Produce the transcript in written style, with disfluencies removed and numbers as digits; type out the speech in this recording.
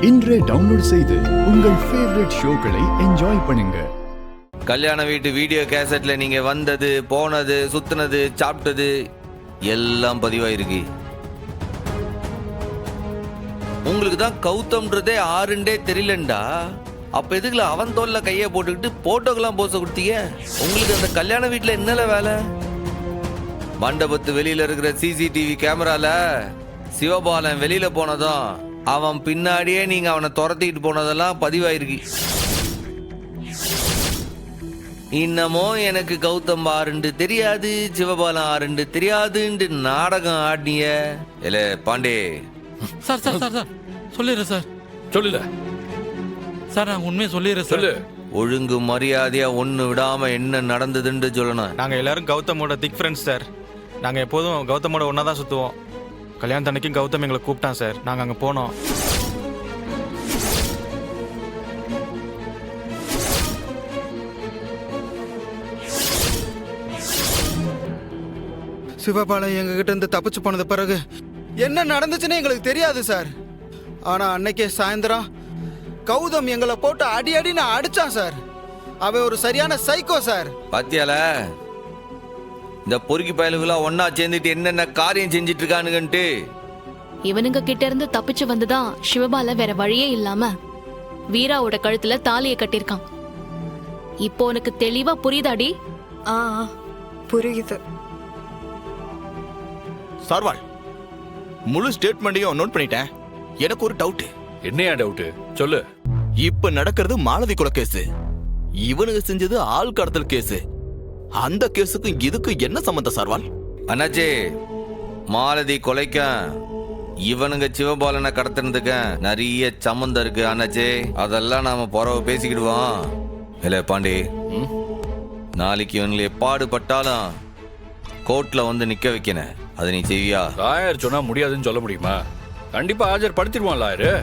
இன்றே டவுன்லோட் செய்து உங்கள் ஃபேவரட் ஷோக்களை என்ஜாய் பண்ணுங்க. கல்யாண வீட்டு வீடியோ கேசட்ல நீங்க வந்தது, போனது, சுத்தினது, சாப்பிட்டது எல்லாம் பதிவாயிருக்கு. உங்களுக்கு தான் கௌதம்ன்றதே ஆறுண்டே தெரியலண்டா. அப்ப எதுக்குல அவன் தோல்ல கைய போட்டுக்கிட்டு போட்டோக்கெல்லாம் போச கொடுத்தீங்க? உங்களுக்கு அந்த கல்யாண வீட்டுல என்னல வேலை? மண்டபத்து வெளியில இருக்கிற சிசிடிவி கேமரால சிவபாலன் வெளியில போனதும் அவன் பின்னாடியே நீங்க அவனை துரத்திட்டு போனதெல்லாம் பதிவாயிருக்கு. இன்னமும் எனக்கு கௌதம் ஆறுண்டு தெரியாது, சிவபாலன் ஆறுண்டு தெரியாதுன்னு நாடகம் ஆடிய இல்ல Pandey. Sir sir sir sir சொல்லிடுறேன் சார். சொல்லுல சார் நான் உண்மையை சொல்லிடுறேன் சார். சொல்லு. ஒழுங்கு மரியாதையா ஒண்ணு விடாம என்ன நடந்ததுன்னு சொல்லணும். நாங்கள் எல்லாரும் கௌதமோட திக் ஃப்ரெண்ட்ஸ் சார். நாங்கள் எப்போதும் கௌதமோட ஒன்றா தான் சுற்றுவோம். கல்யாணத்தன்னைக்கும் கௌதம் எங்களை கூப்பிட்டான் சார். நாங்கள் அங்கே போனோம். சிவபாலன் எங்ககிட்ட இருந்து தப்பிச்சு போனது பிறகு என்ன நடந்துச்சுன்னு எங்களுக்கு தெரியாது சார். ஆனா அன்னைக்கே சாயந்தரம் கௌதம் எங்களை போட்டு அடி அடின்னு அடிச்சான் சார். அவன் ஒரு சரியான சைக்கோ சார். பாத்தியால இந்த பொறுக்கி பயலுகளா ஒன்னா சேர்ந்துட்டு என்னென்ன காரியம் செஞ்சிட்டு இருக்கானுங்கன்ட்டு. இவனுங்க கிட்ட இருந்து தப்பிச்சு வந்துதான் சிவபால வேற வழியே இல்லாம வீராவோட கழுத்துல தாலியை கட்டிருக்கான். இப்போ உனக்கு தெளிவா புரியுதாடி? புரியுது. சார்வால், முழு ஸ்டேட்மெண்ட்டையும் நோட் பண்ணிட்டேன். எனக்கு ஒரு டவுட். என்னையா டவுட்? சொல்லு. இப்ப நடக்கிறது மாலதி கொலை கேஸ். இவனுக்கு செஞ்சது ஆள் கடத்தல் கேஸ். அந்த கேஸுக்கும் இதுக்கு என்ன சம்பந்தம் சார்வால்? அண்ணாச்சி, மாலதி கொலைக்கும் இவனுங்க சிவபாலனை கடத்தினதுக்கு நிறைய சம்மந்தம் இருக்கு அண்ணாச்சி. அதெல்லாம் நாம போறவ பேசிக்கிடுவோம். இல்ல பாண்டி, நாளைக்கு இவங்களை பாடுபட்டாலும் கோர்ட்ல வந்து நிக்க வைக்கணும். அதை நீ செய்வியா? லாயர் சொன்னா முடியாதுன்னு சொல்ல முடியுமா? கண்டிப்பா ஆஜர் படுத்திடுவான் லாயரு.